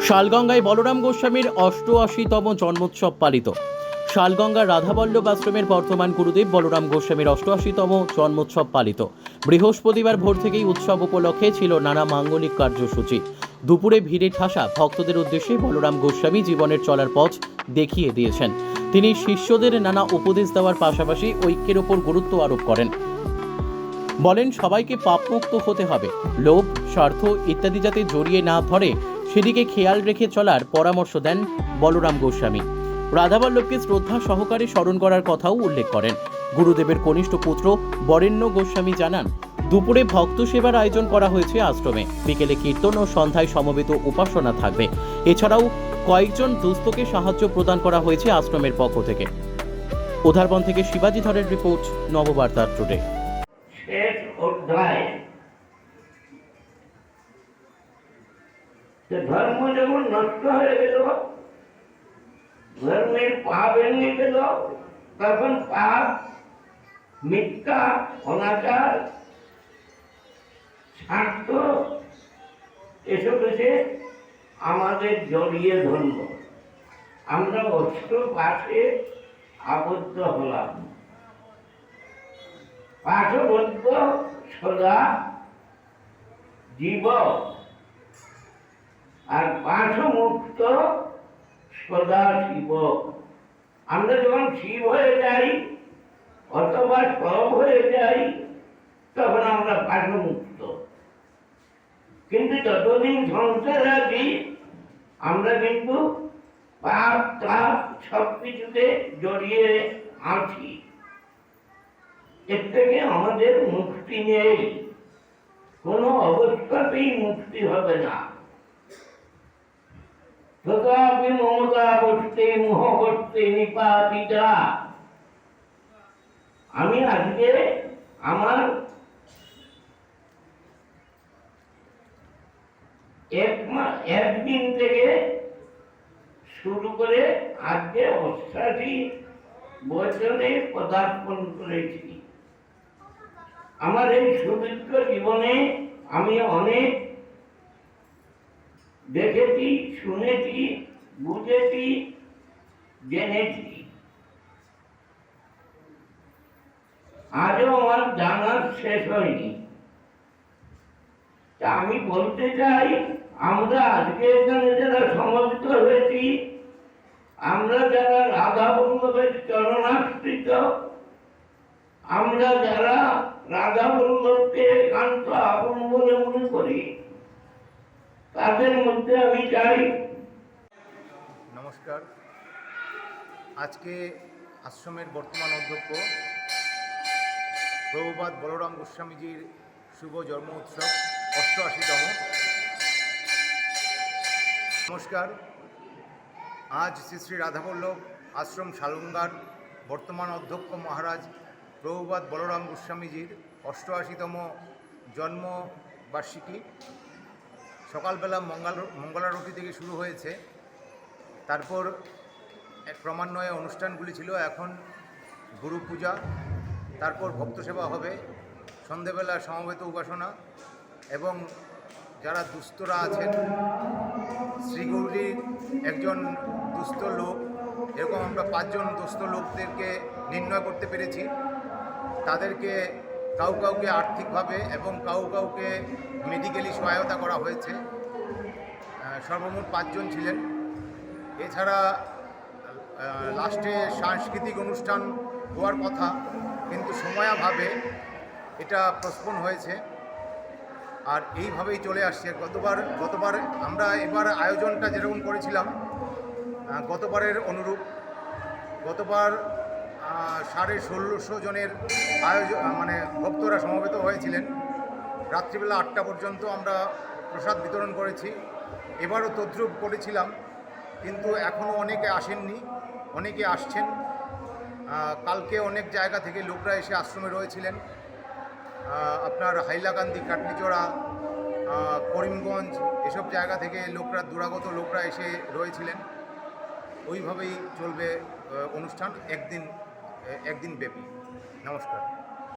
শালগঙ্গায় বলরাম গোস্বামীর ৮৮তম জন্মোৎসব পালিত। শালগঙ্গার রাধাবল্লভ আশ্রমের বর্তমান গুরুদেব বলরাম গোস্বামীর ৮৮তম জন্মোৎসব পালিত। বৃহস্পতিবার ভোর থেকেই উৎসব উপলক্ষে ছিল নানা মাঙ্গলিক কার্যসূচি। দুপুরে ভিড়ে ঠাসা ভক্তদের উদ্দেশ্যে বলরাম গোস্বামী জীবনের চলার পথ দেখিয়ে দিয়েছেন। তিনি শিষ্যদের নানা উপদেশ দেওয়ার পাশাপাশি ঐক্যের ওপর গুরুত্ব আরোপ করেন। বলেন, সবাইকে পাপমুক্ত হতে হবে, লোভ, স্বার্থ ইত্যাদি যাতে জড়িয়ে না ধরে সেদিকে খেয়াল রেখে চলার পরামর্শ দেন বলরাম গোস্বামী। রাধাবল্লভকে শ্রদ্ধা সহকারে স্মরণ করার কথাও উল্লেখ করেন। গুরুদেবের কনিষ্ঠ পুত্র বরেণ্য গোস্বামী জানান, দুপুরে ভক্ত সেবার আয়োজন করা হয়েছে আশ্রমে। বিকেলে কীর্তন ও সন্ধ্যায় সমবেত উপাসনা থাকবে। এছাড়াও কয়েকজন দুস্থকে সাহায্য প্রদান করা হয়েছে আশ্রমের পক্ষ থেকে। উধারবন থেকে শিবাজি ধরের রিপোর্ট, নববার্তা টুডে। শেষ অধ্যায় ধর্ম যখন নষ্ট হয়ে গেল, ধর্মের পা ভেঙে গেল, তখন পাপ, মিথ্যা, অনাচার, স্বার্থ এসব এসে আমাদের জড়িয়ে ধরল। আমরা অস্ত্র পাশে আবদ্ধ হলাম। পাশবদ্ধ সদা জীব, আর পাশমুক্ত সদা শিব। আমরা যখন শিব হয়ে যাই অথবা সব হয়ে যাই, তখন আমরা পাশমুক্ত। কিন্তু যতদিন সংসার আছি আমরা কিন্তু পাপ তাপ সবকিছুতে জড়িয়ে আছি। এর থেকে আমাদের মুক্তি নেই, কোনো অবস্থাতেই মুক্তি হবে না। তথাপি মমতা বসতে মোহ করতে নিপাতিতা। আমি আজকে আমার একদিন থেকে শুরু করে আজকে ৮৮ বছরে পদার্পণ করেছি। আমার এই সুদীর্ঘ জীবনে আমি অনেক দেখেছি, শুনেছি, বুঝেছি, জেনেছি। আজও আমার জানার শেষ হয়নি। তা আমি বলতে চাই, আমরা আজকে এখানে যারা সমবেত হয়েছি, আমরা যারা রাধা বল্লভের চরণাশ্রিত, আমরা যারা রাধা বল্লভকে একান্ত আপন বলে মনে করি, তাদের মধ্যে আমি চাই। নমস্কার। আজকে আশ্রমের বর্তমান অধ্যক্ষ প্রভুপাদ বলরাম গোস্বামীজির শুভ জন্ম উৎসব ৮৮তম। নমস্কার। আজ শ্রী শ্রী রাধাবল্লভ আশ্রম শালগঙ্গার বর্তমান অধ্যক্ষ মহারাজ প্রভুপাদ বলরাম গোস্বামীজির ৮৮তম জন্মবার্ষিকী। সকালবেলা মঙ্গলারতি থেকে শুরু হয়েছে, তারপর ক্রমান্বয়ে অনুষ্ঠানগুলি ছিল। এখন গুরু পূজা, তারপর ভক্ত সেবা হবে, সন্ধেবেলা সমবেত উপাসনা, এবং যারা দুস্থরা আছেন, শ্রীগৌরীর একজন দুস্থ লোক, এরকম আমরা ৫ জন দুস্থ লোকদেরকে নির্ণয় করতে পেরেছি। তাদেরকে কাউকে আর্থিকভাবে এবং কাউকে মেডিকেলি সহায়তা করা হয়েছে। সর্বমোট ৫ জন ছিলেন। এছাড়া লাস্টে সাংস্কৃতিক অনুষ্ঠান হওয়ার কথা, কিন্তু সময়াভাবে এটা পোস্টপোন হয়েছে। আর এইভাবেই চলে আসছে। গতবার আমরা এবার আয়োজনটা যেরকম করেছিলাম গতবারের অনুরূপ। গতবার ১৬৫০ জনের ভক্তরা সমবেত হয়েছিলেন। রাত্রিবেলা ৮টা পর্যন্ত আমরা প্রসাদ বিতরণ করেছি। এবারও তদ্রূপ করেছিলাম, কিন্তু এখনও অনেকে আসেননি, অনেকে আসছেন। কালকে অনেক জায়গা থেকে লোকরা এসে আশ্রমে রয়েছিলেন। আপনার হাইলাকান্দি, কাটলিচড়া, করিমগঞ্জ এসব জায়গা থেকে লোকরা, দূরাগত লোকরা এসে রয়েছিলেন। ওইভাবেই চলবে অনুষ্ঠান একদিন ব্যাপী। নমস্কার।